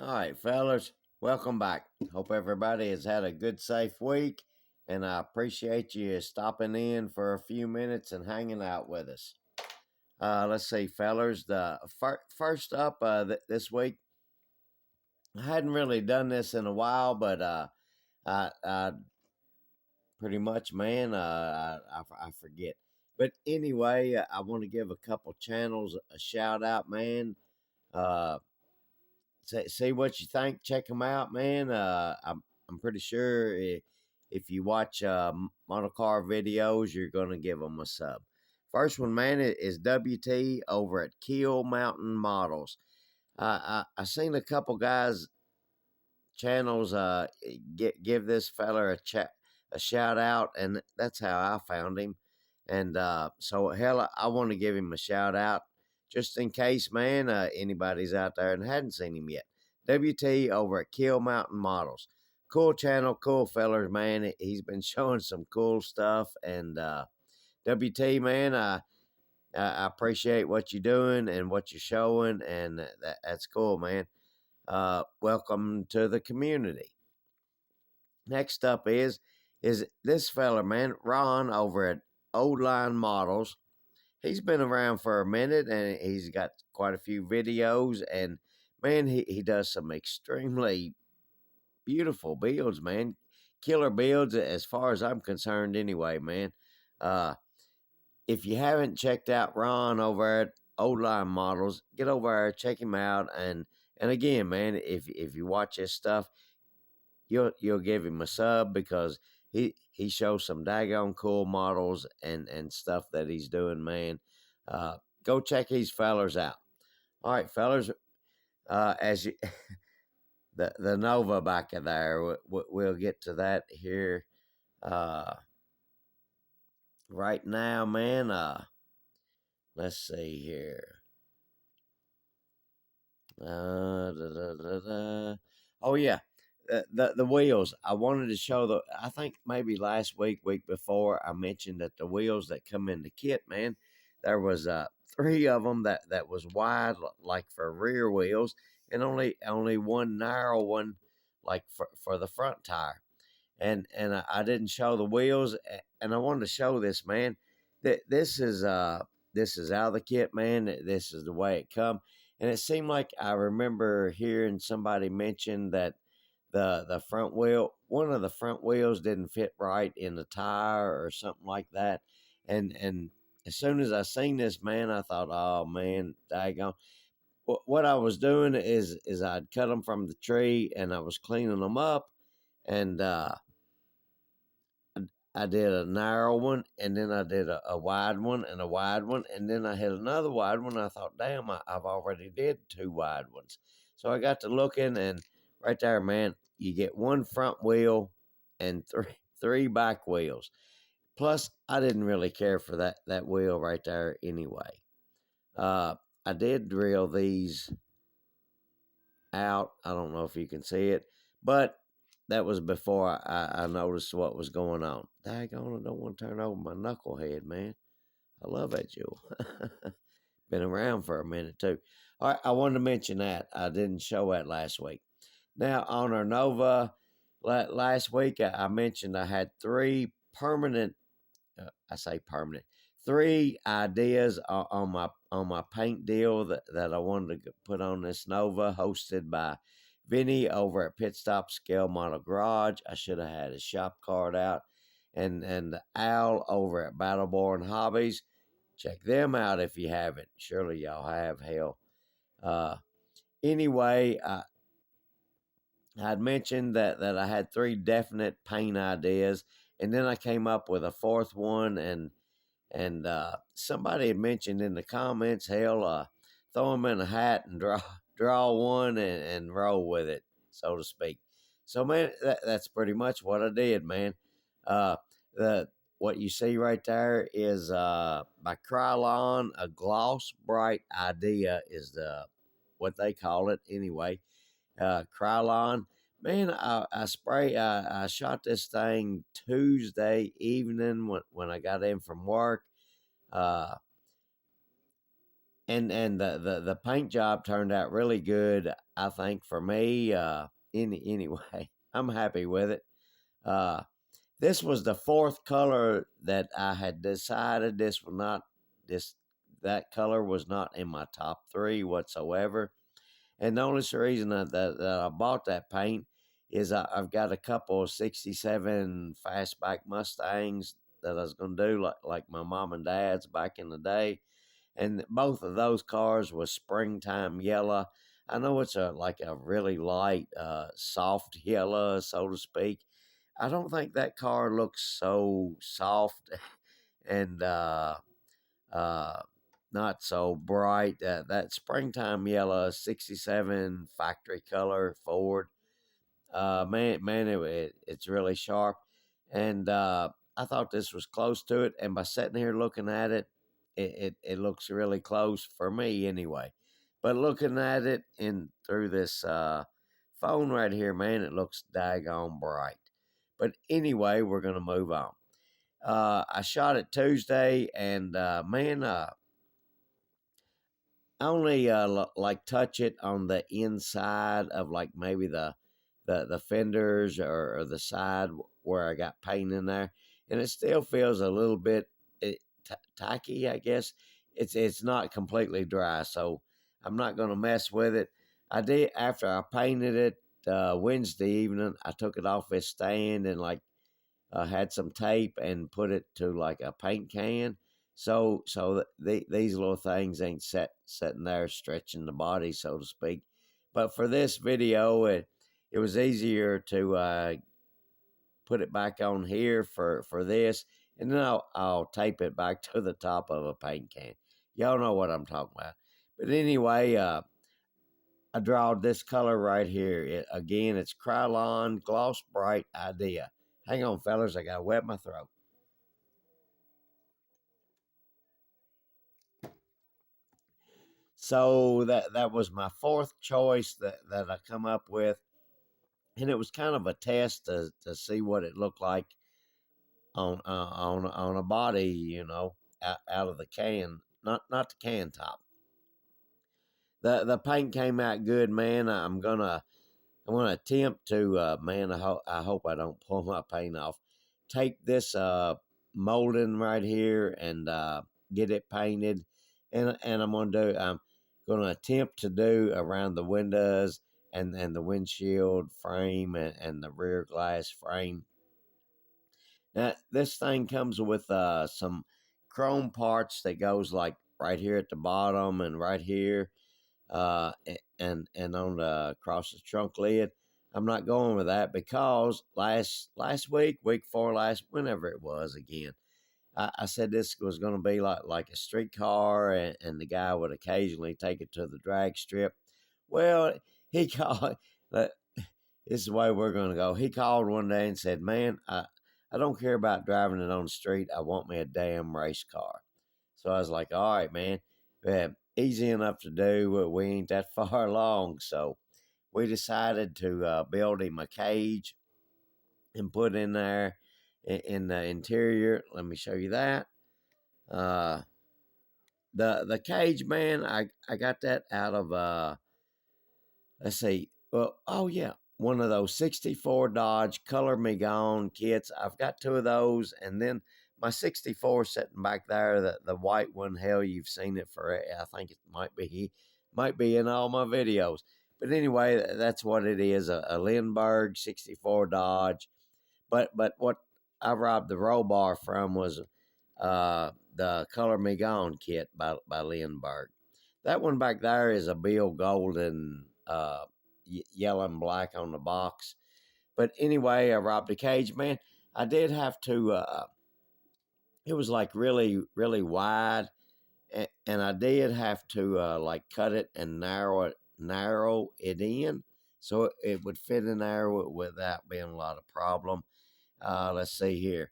All right, fellas, welcome back. Hope everybody has had a good, safe week, and I appreciate you stopping in for a few minutes and hanging out with us. Let's see, fellas. The first up this week, I hadn't really done this in a while, but I pretty much, man, I forget. But anyway, I want to give a couple channels a shout out, man. Uh, see what you think. Check them out, man. I'm pretty sure if you watch model car videos, you're gonna give them a sub. First one, man, is WT over at Kill Mountain Models. I seen a couple guys channels give this fella a shout out, and that's how I found him. And so hell, I want to give him a shout out just in case, man, anybody's out there and hadn't seen him yet. WT over at Kill Mountain Models. Cool channel, cool fellers, man. He's been showing some cool stuff, and WT, man, I appreciate what you're doing and what you're showing, and that's cool, man. Welcome to the community. Next up is this fella, man, Ron over at Old Line Models. He's been around for a minute and he's got quite a few videos, and man, he does some extremely beautiful builds, man. Killer builds as far as I'm concerned anyway, man. Uh if you haven't checked out Ron over at Old Line Models, get over there, check him out, and again, man, if you watch his stuff, you'll give him a sub because he shows some daggone cool models and stuff that he's doing, man. Go check these fellers out. All right, fellers. As you the Nova back there, we'll get to that here. Right now, man. Let's see here. Da, da, da. Oh yeah, the wheels. I wanted to show the. I think maybe last week before, I mentioned that the wheels that come in the kit, man, there was three of them that was wide, like for rear wheels, and only one narrow one, like for the front tire. And I didn't show the wheels, and I wanted to show this, man. That this is out of the kit, man. This is the way it come, and it seemed like I remember hearing somebody mention that the front wheel, one of the front wheels didn't fit right in the tire or something like that, and as soon as I seen this, man, I thought, oh man, daggone. What I was doing is I'd cut them from the tree and I was cleaning them up, and I did a narrow one, and then I did a wide one and a wide one, and then I had another wide one. I thought, damn, I've already did two wide ones. So I got to looking, and right there, man, you get one front wheel and three back wheels. Plus, I didn't really care for that wheel right there anyway. Uh, I did drill these out. I don't know if you can see it, but that was before I noticed what was going on. Daggone, I don't want to turn over my knucklehead, man. I love that jewel. Been around for a minute too. All right, I wanted to mention that. I didn't show that last week. Now on our Nova, last week I mentioned I had three permanent. I say permanent. Three ideas on my paint deal that I wanted to put on this Nova, hosted by Vinny over at Pit Stop Scale Model Garage. I should have had his shop card out, and Al over at Battleborn Hobbies. Check them out if you haven't. Surely y'all have. Hell. Uh, anyway, I'd mentioned that I had three definite paint ideas, and then I came up with a fourth one, and somebody had mentioned in the comments, hell, throw them in a hat and draw one and roll with it, so to speak. So, man, that's pretty much what I did, man. Uh, the What you see right there is by Krylon, a gloss bright idea is the what they call it anyway. Krylon. Man, I shot this thing Tuesday evening when I got in from work. Uh, and the paint job turned out really good, I think, for me. Anyway, I'm happy with it. Uh, this was the fourth color that I had decided. This was not this that color was not in my top three whatsoever. And the only reason that I bought that paint is I've got a couple of '67 fastback Mustangs that I was going to do like my mom and dad's back in the day, and both of those cars was springtime yellow. I know it's a really light, soft yellow, so to speak. I don't think that car looks so soft and uh, not so bright. That springtime yellow '67 factory color Ford, man, it's really sharp, and I thought this was close to it. And by sitting here looking at it, it looks really close for me anyway. But looking at it in through this phone right here, man, it looks daggone bright. But anyway, we're gonna move on. I shot it Tuesday, and man, I only like touch it on the inside of like maybe the fenders or the side where I got paint in there, and it still feels a little bit tacky. I guess it's not completely dry, so I'm not going to mess with it. I did after I painted it Wednesday evening. I took it off its stand and like had some tape and put it to like a paint can. These little things ain't sitting there stretching the body, so to speak. But for this video, it was easier to put it back on here for this, and then I'll tape it back to the top of a paint can. Y'all know what I'm talking about. But anyway, I drawed this color right here. Again, it's Krylon Gloss Bright Idea. Hang on, fellas, I gotta wet my throat. So that was my fourth choice that I come up with, and it was kind of a test to see what it looked like on a body, out of the can, not the can top. The paint came out good, man. I'm gonna attempt to, man. I hope I don't pull my paint off. Take this molding right here and get it painted, and I'm gonna attempt to do around the windows and the windshield frame and the rear glass frame. Now this thing comes with some chrome parts that goes like right here at the bottom and right here and on the across the trunk lid. I'm not going with that because last week before last, whenever it was again, I said this was going to be like a streetcar, and the guy would occasionally take it to the drag strip. Well, he called. uh, This is the way we're going to go. He called one day and said, "Man, I don't care about driving it on the street. I want me a damn race car." So I was like, "All right, man, easy enough to do. We ain't that far along." So we decided to build him a cage and put in there in the interior. Let me show you that. Uh, the cage, man, I got that out of let's see. Well, oh yeah, one of those '64 Dodge Color Me Gone kits. I've got two of those, and then my '64 sitting back there, the white one. Hell, you've seen it for. I think it might be in all my videos. But anyway, that's what it is. A Lindbergh '64 Dodge. But what I robbed the roll bar from was the Color Me Gone kit by Lindbergh. That one back there is a Bill Golden yellow and black on the box. But anyway, I robbed the cage, man. I did have to. It was like really really wide, and I did have to like cut it and narrow it in so it would fit in there without being a lot of problem. Let's see here.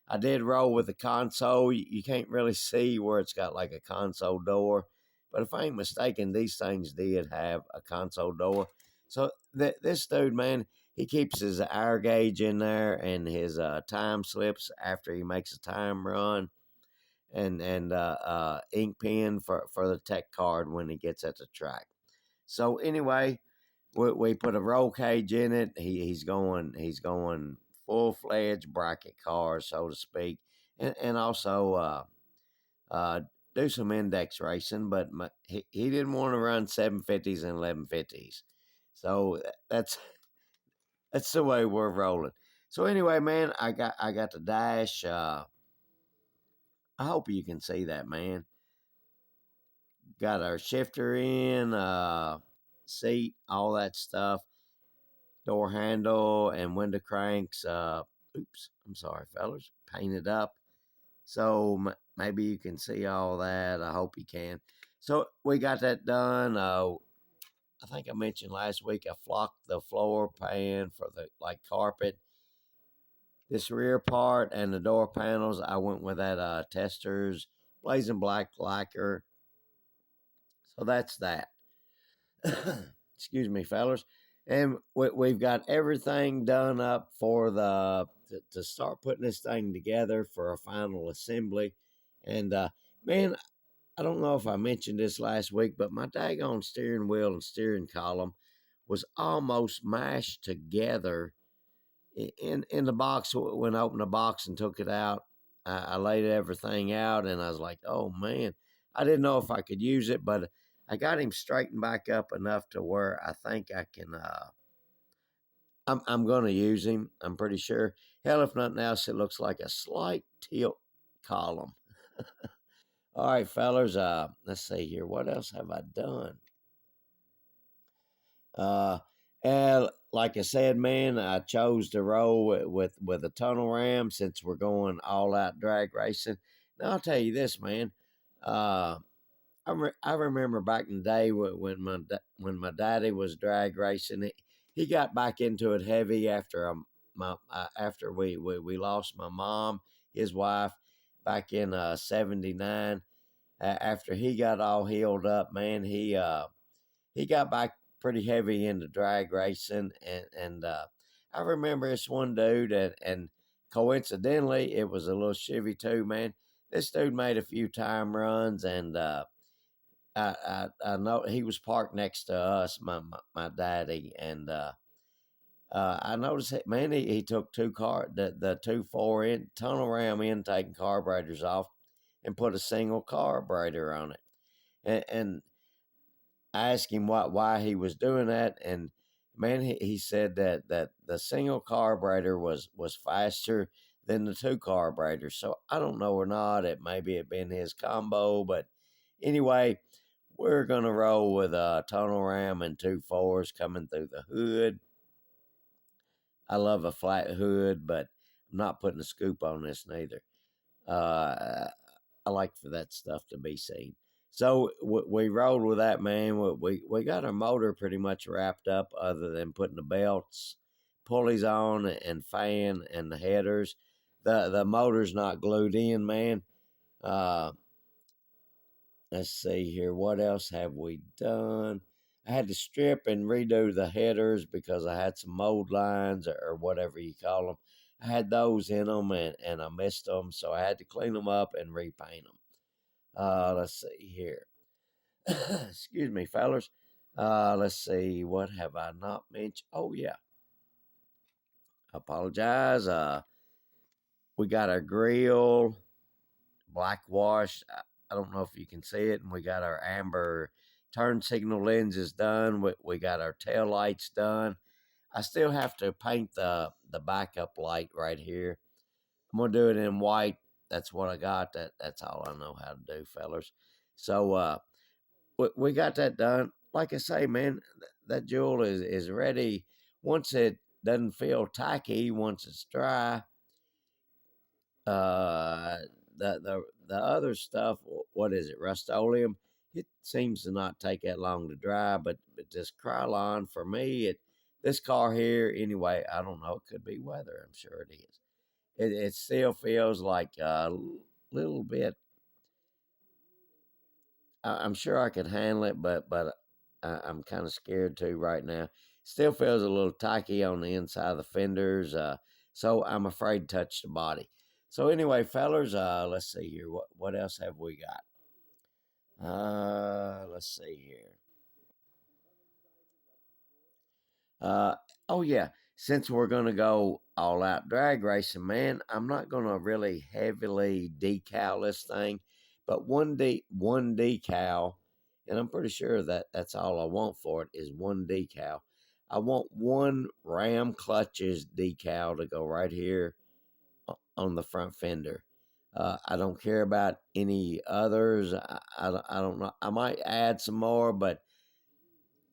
I did roll with the console. You can't really see where it's got like a console door, but if I ain't mistaken, these things did have a console door. So this dude, man, he keeps his air gauge in there and his time slips after he makes a time run. and ink pen for the tech card when he gets at the track. So anyway, we put a roll cage in it. He's going full fledged bracket car, so to speak, and also uh, do some index racing. But he didn't want to run 750s and 1150s, so that's the way we're rolling. So anyway, man, I got the dash. I hope you can see that, man. Got our shifter in, seat, all that stuff, door handle and window cranks. Oops, I'm sorry, fellas. Painted up. So maybe you can see all that. I hope you can. So we got that done. I think I mentioned last week I flocked the floor pan for the like carpet. This rear part and the door panels, I went with that Testers blazing black lacquer. So that's that. Excuse me, fellas. And we've got everything done up for to start putting this thing together for a final assembly. And man, I don't know if I mentioned this last week, but my daggone steering wheel and steering column was almost mashed together in the box. When I opened the box and took it out, I laid everything out, and I was like, "Oh man!" I didn't know if I could use it, but I got him straightened back up enough to where I think I can. I'm going to use him. I'm pretty sure. Hell, if nothing else, it looks like a slight tilt column. All right, fellas. Let's see here. What else have I done? Uh, and like I said, man, I chose to roll with a tunnel ram since we're going all out drag racing. Now I'll tell you this, man. Uh, I remember back in the day when my daddy was drag racing. He got back into it heavy after after we lost my mom, his wife, back in '79. After he got all healed up, man, he got back pretty heavy into drag racing, and I remember this one dude, and coincidentally, it was a little Chevy too, man. This dude made a few time runs, and I know he was parked next to us, my daddy, and I noticed that, man, he took the two 4 in tunnel ram intake and carburetors off, and put a single carburetor on it, and I asked him why he was doing that, and man, he said that the single carburetor was faster than the two carburetors. So I don't know or not. It maybe it been his combo, but anyway, we're gonna roll with a tunnel ram and 2.4s coming through the hood. I love a flat hood, but I'm not putting a scoop on this neither. Uh, I like for that stuff to be seen. So we rolled with that, man. We got our motor pretty much wrapped up, other than putting the belts, pulleys on, and fan and the headers. The motor's not glued in, man. Uh, let's see here. What else have we done? I had to strip and redo the headers because I had some mold lines or whatever you call them. I had those in them, and I missed them, so I had to clean them up and repaint them. Let's see here. Excuse me, fellas. Let's see. What have I not mentioned? Oh yeah, I apologize. We got our grill black wash. I don't know if you can see it, and we got our amber turn signal lenses done. We got our tail lights done. I still have to paint the backup light right here. I'm gonna do it in white. That's what I got. That's all I know how to do, fellas. So we got that done. Like I say, man, that jewel is ready. Once it doesn't feel tacky, once it's dry, uh, the other stuff, what is it, Rust-Oleum? It seems to not take that long to dry, but this Krylon for me, this car here, anyway, I don't know. It could be weather. I'm sure it is. It still feels like a little bit. I'm sure I could handle it, but I'm kind of scared too right now. Still feels a little tacky on the inside of the fenders, so I'm afraid to touch the body. So anyway, fellers, let's see here. What else have we got? Let's see here. Uh, oh yeah. Since we're gonna go all out drag racing, man, I'm not gonna really heavily decal this thing, but one decal, and I'm pretty sure that that's all I want for it is one decal. I want one Ram clutches decal to go right here on the front fender. I don't care about any others. I don't know. I might add some more, but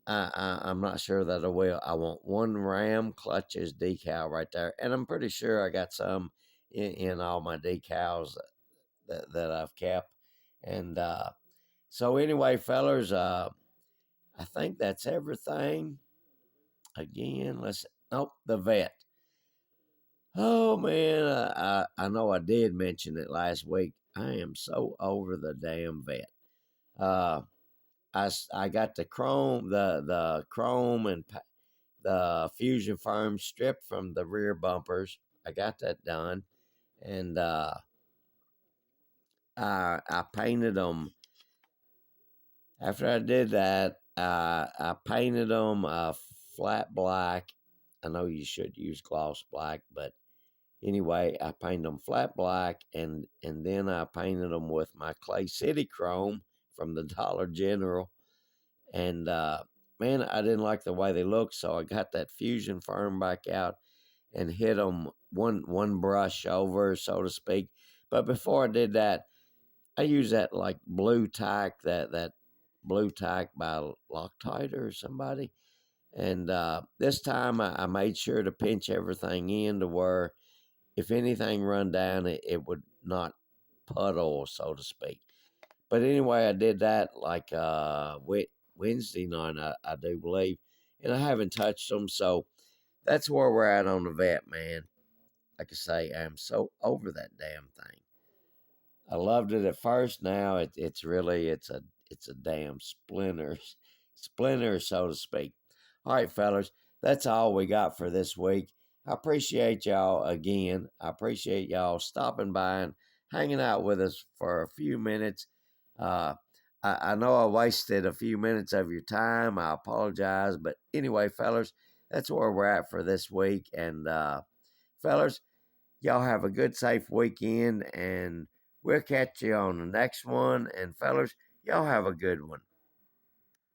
I'm not sure that I will. I want one Ram clutches decal right there, and I'm pretty sure I got some in all my decals that I've kept. And so anyway, fellers, I think that's everything. Again, let's. Nope, the vet. Oh man, I know I did mention it last week. I am so over the damn vet. Uh, I got the chrome and the fusion foam stripped from the rear bumpers. I got that done, and I painted them. After I did that, I painted them flat black. I know you should use gloss black, but anyway, I painted them flat black, and then I painted them with my Clay City Chrome from the Dollar General. And man, I didn't like the way they looked, so I got that fusion foam back out and hit them one brush over, so to speak. But before I did that, I used that like blue tack, that blue tack by Loctite or somebody. And this time I made sure to pinch everything in to where if anything run down, it would not puddle, so to speak. But anyway, I did that like Wednesday night, I do believe, and I haven't touched them. So that's where we're at on the vet, man. Like I say, I'm so over that damn thing. I loved it at first. Now it's really it's a damn splinter, so to speak. All right, fellas, that's all we got for this week. I appreciate y'all again. I appreciate y'all stopping by and hanging out with us for a few minutes. Uh, I know I wasted a few minutes of your time. I apologize, but anyway, fellas, that's where we're at for this week. And fellas, y'all have a good, safe weekend, and we'll catch you on the next one. And fellas, y'all have a good one.